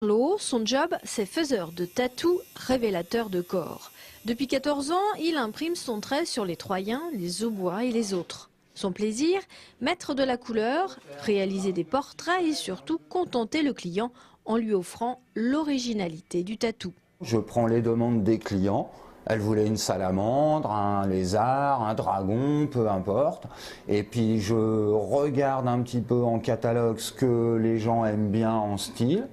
Carlo, son job, c'est faiseur de tatou, révélateur de corps. Depuis 14 ans, il imprime son trait sur les Troyens, les Aubois et les autres. Son plaisir, mettre de la couleur, réaliser des portraits et surtout contenter le client en lui offrant l'originalité du tatou. Je prends les demandes des clients. Elle voulait une salamandre, un lézard, un dragon, peu importe. Et puis je regarde un petit peu en catalogue ce que les gens aiment bien en style.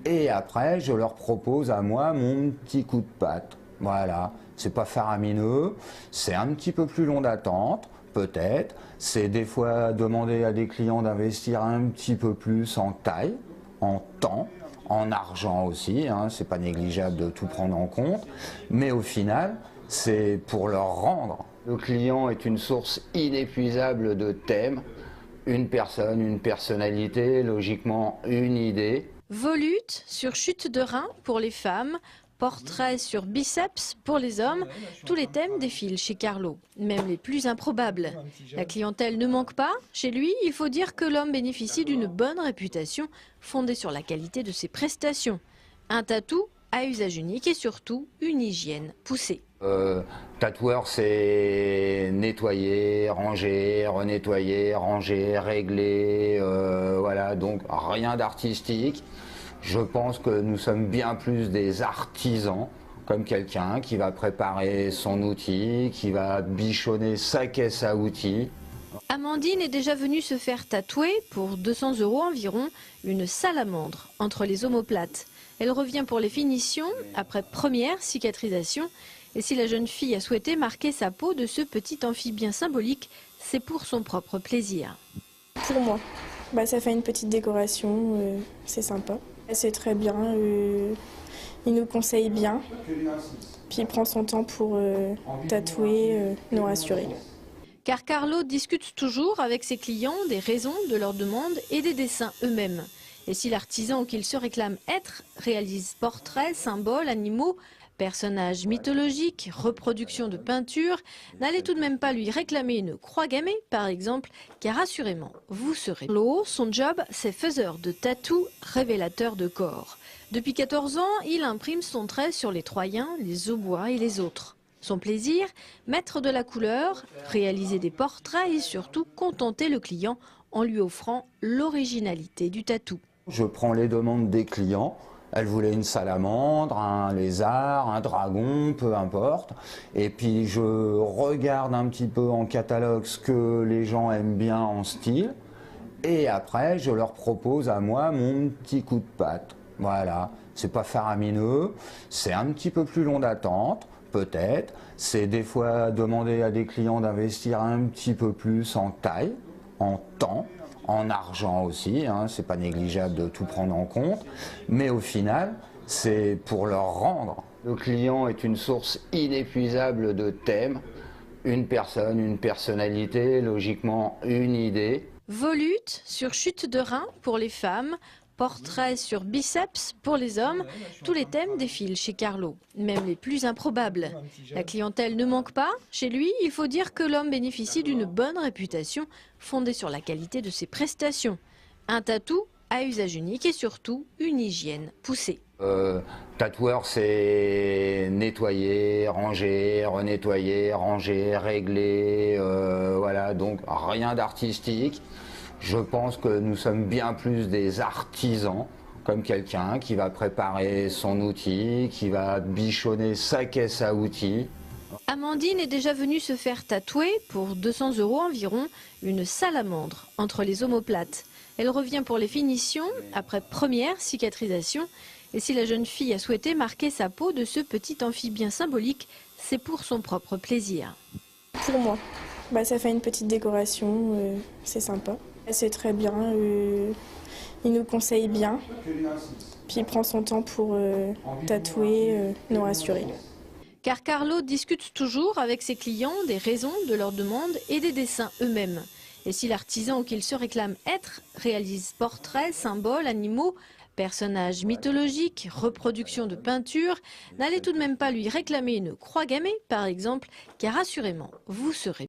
Et après, je leur propose à moi mon petit coup de patte. Voilà, c'est pas faramineux, c'est un petit peu plus long d'attente, peut-être. C'est des fois demander à des clients d'investir un petit peu plus en taille, en temps, en argent aussi, hein, c'est pas négligeable de tout prendre en compte. Mais au final, c'est pour leur rendre. Le client est une source inépuisable de thèmes. Une personne, une personnalité, logiquement une idée. Volute sur chute de rein pour les femmes, portrait sur biceps pour les hommes, tous les thèmes défilent chez Carlo, même les plus improbables. La clientèle ne manque pas. Chez lui, il faut dire que l'homme bénéficie d'une bonne réputation fondée sur la qualité de ses prestations. Un tatou à usage unique et surtout une hygiène poussée. Tatoueur, c'est nettoyer, ranger, renettoyer, ranger, régler, voilà, donc rien d'artistique. Je pense que nous sommes bien plus des artisans, comme quelqu'un qui va préparer son outil, qui va bichonner sa caisse à outils. Amandine est déjà venue se faire tatouer pour 200 € environ une salamandre entre les omoplates. Elle revient pour les finitions après première cicatrisation. Et si la jeune fille a souhaité marquer sa peau de ce petit amphibien symbolique, c'est pour son propre plaisir. Pour moi, ça fait une petite décoration, c'est sympa. C'est très bien, il nous conseille bien, puis il prend son temps pour tatouer, nous rassurer. Car Carlo discute toujours avec ses clients des raisons de leurs demandes et des dessins eux-mêmes. Et si l'artisan qu'il se réclame être réalise portraits, symboles, animaux, personnages mythologiques, reproductions de peintures, n'allez tout de même pas lui réclamer une croix gammée, par exemple, car assurément, vous serez. Carlo, son job, c'est faiseur de tatou, révélateur de corps. Depuis 14 ans, il imprime son trait sur les Troyens, les Aubois et les autres. Son plaisir, mettre de la couleur, réaliser des portraits et surtout contenter le client en lui offrant l'originalité du tatou. Je prends les demandes des clients. Elle voulait une salamandre, un lézard, un dragon, peu importe. Et puis je regarde un petit peu en catalogue ce que les gens aiment bien en style. Et après, je leur propose à moi mon petit coup de patte. Voilà, c'est pas faramineux, c'est un petit peu plus long d'attente, peut-être. C'est des fois demander à des clients d'investir un petit peu plus en taille, en temps, en argent aussi, hein, c'est pas négligeable de tout prendre en compte. Mais au final, c'est pour leur rendre. Le client est une source inépuisable de thèmes. Une personne, une personnalité, logiquement une idée. Volute sur chute de rein pour les femmes, portrait sur biceps pour les hommes, tous les thèmes défilent chez Carlo, même les plus improbables. La clientèle ne manque pas. Chez lui, il faut dire que l'homme bénéficie d'une bonne réputation fondée sur la qualité de ses prestations. Un tatou à usage unique et surtout une hygiène poussée. Tatoueur, c'est nettoyer, ranger, renettoyer, ranger, régler, voilà, donc rien d'artistique. Je pense que nous sommes bien plus des artisans, comme quelqu'un qui va préparer son outil, qui va bichonner sa caisse à outils. Amandine est déjà venue se faire tatouer pour 200 € environ une salamandre entre les omoplates. Elle revient pour les finitions après première cicatrisation. Et si la jeune fille a souhaité marquer sa peau de ce petit amphibien symbolique, c'est pour son propre plaisir. Pour moi, ça fait une petite décoration, c'est sympa. C'est très bien, il nous conseille bien, puis il prend son temps pour tatouer, nous rassurer. Car Carlo discute toujours avec ses clients des raisons de leurs demandes et des dessins eux-mêmes. Et si l'artisan qu'il se réclame être réalise portraits, symboles, animaux, personnages mythologiques, reproductions de peintures, n'allez tout de même pas lui réclamer une croix gammée, par exemple, car assurément, vous serez